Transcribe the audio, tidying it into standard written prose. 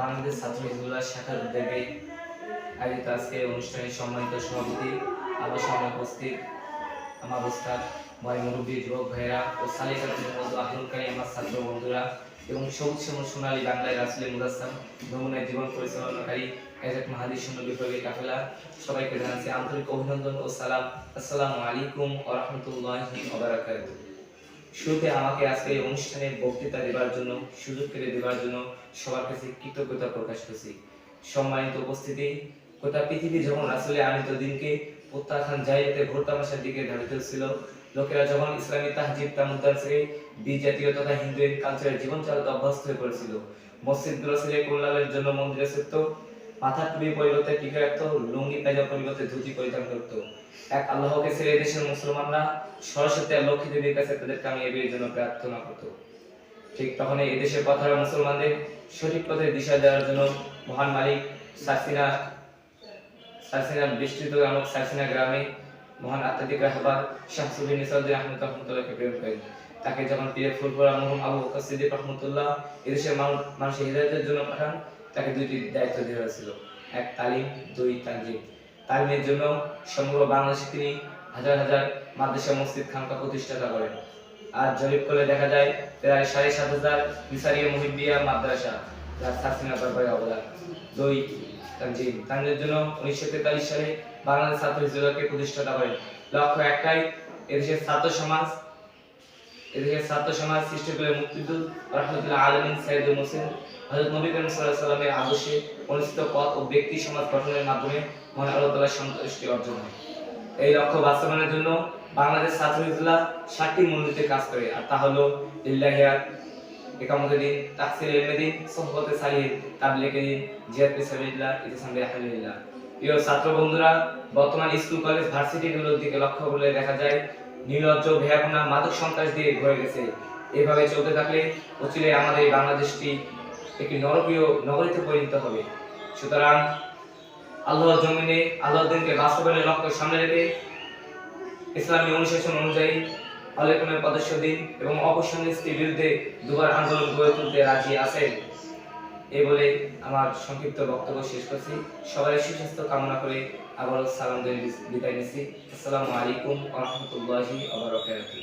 বাংলাদেশ ছাত্র হিজবুল্লাহ শাখার উদ্যোগে আয়োজিত আজকে অনুষ্ঠানের সম্মানিত সভাপতি, আমার সামনে উপস্থিত আমার ওস্তাদ, ভাই মুরব্বী, যুবক ভাইয়েরা ও সালিকাতুল মওদু আহলুলকারী আমার ছাত্র বন্ধুরা এবং সবুজ শ্যামল সোনালী বাংলায় রাসূলের মুজাসসাম নমুনায় জীবন পরিচালনাকারী কায়সাত মাহাদি শূন্য বিপ্লবী কাফেলা, সবাইকে জানাচ্ছি আন্তরিক অভিনন্দন ও সালাম। আসসালামু আলাইকুম ওয়া রাহমাতুল্লাহি ওয়া বারাকাতুহু। শুরুতে আমাকে আজকে এই অনুষ্ঠানে বক্তৃতা দেওয়ার জন্য সুযোগ করে দেওয়ার জন্য সবার কাছে কৃতজ্ঞতা প্রকাশ করছি। সম্মানিত উপস্থিতি, গোটা পৃথিবী যখন রাসূলের আনিত দিনকে প্রত্যাখ্যান জাহিলিয়াতে ঘোর তামাশার দিকে ধাবিত ছিল, লোকেরা যখন ইসলামী তাহজিব তামুদ্দান থেকে বিজাতীয় তথা হিন্দু কালচারের জীবন চালাতে অভ্যস্ত হয়ে পড়েছিল, মসজিদগুলো ছেড়ে কল্যাণের জন্য মন্দিরে ছুটত, মাথার টুপি পরিবর্তে টিকা রাখত, লুঙ্গি পায়জামা পরিবর্তে ধুতি পরিধান করত। এক আল্লাহকে ছেড়ে দেশের মুসলমানরা সরস্বতী আর লক্ষ্মী দেবীর কাছে তাদের কামিয়াবির জন্য প্রার্থনা করত। ঠিক তখন এই দেশের পথহারা মুসলমানদের সঠিক পথে দিশা দেওয়ার জন্য মহান মালিক সারসিনা বিস্তৃত নামক সারসিনা গ্রামে মহান আধ্যাত্মিক রাহবার শাহ সুফি নিসারউদ্দিন আহমদ রহমতুল্লাহকে প্রেরণ করেন। তাকে যখন পীরের ফুলপুরা মরহুম আবু বকর সিদ্দিক রহমতুল্লাহ এদেশের মানুষের হিদায়াতের জন্য পাঠান, তাকে দুইটি দায়িত্ব দেওয়া হয়েছিল: এক তালিম, দুই তানজিম। তালিমের জন্য সমগ্র বাংলাদেশে তিনি হাজার হাজার মাদ্রাসা, মসজিদ, খানকা প্রতিষ্ঠাতা করেন। আর জরিপ করলে দেখা যায় প্রায় ৭,৫০০ মিসারিয়া মুহিব্বিয়া মাদ্রাসা, যার সারসিনা দরবারে অবদান। দুই তানজিম। তানজিমের জন্য ১৯৪৩ সালে বাংলাদেশ ছাত্র হিজবুল্লাহকে প্রতিষ্ঠাতা করেন। লক্ষ্য একটাই, এদেশের ছাত্র সমাজ সৃষ্টি করে মুক্তিযুদ্ধ রাহমাতুল্লাহ আলামিন সাইয়েদুল মুসলিম হযরত নবী করিম সাল্লাল্লাহু আলাইহি ওয়াসাল্লামের আদর্শে অনুষ্ঠিত পথ ও ব্যক্তি সমাজ গঠনের মাধ্যমে মহান আল্লাহ তাআলার সন্তুষ্টি অর্জন হয়। এই লক্ষ্য বাস্তবায়নের জন্য বাংলাদেশ ছাত্র হিজবুল্লাহ ৭টি মূলনীতিতে কাজ করে, আর তা হলো লিল্লাহিয়াত, ইকামতে দ্বীন, তাহসিল ইলমে দ্বীন, সোহবতে সালিহিন, তাবলীগে দ্বীন, জিহাদ ফি সাবিলিল্লাহ, ইতিসাম বিআহলিল্লাহ। প্রিয় ছাত্র বন্ধুরা, বর্তমান স্কুল, কলেজ, ভার্সিটিগুলোর দিকে লক্ষ্য করলে দেখা যায় নির্লজ্জ, ভেয়াপনা, মাদক সন্ত্রাস দিয়ে ভরে গেছে। এভাবে চলতে থাকলে অচিরে আমাদের এই বাংলাদেশটি একটি নরকীয় নগরীতে পরিণত হবে। সুতরাং আল্লাহর জমিনে আল্লাহর দিনকে বাস্তবায়নের লক্ষ্য সামনে রেখে ইসলামী অনুশাসন অনুযায়ী আলেকুমের পদস্য দিন এবং অপসংস্কৃতির বিরুদ্ধে দুবার আন্দোলন গড়ে তুলতে রাজি আছেন। এই বলে আমার সংক্ষিপ্ত বক্তব্য শেষ করছি। সবাই সুস্বাস্থ্য কামনা করে আবারও সালাম দিয়ে বিদায় নিচ্ছি। আসসালামু আলাইকুম ওয়া রাহমাতুল্লাহি ওয়া বারাকাতুহু।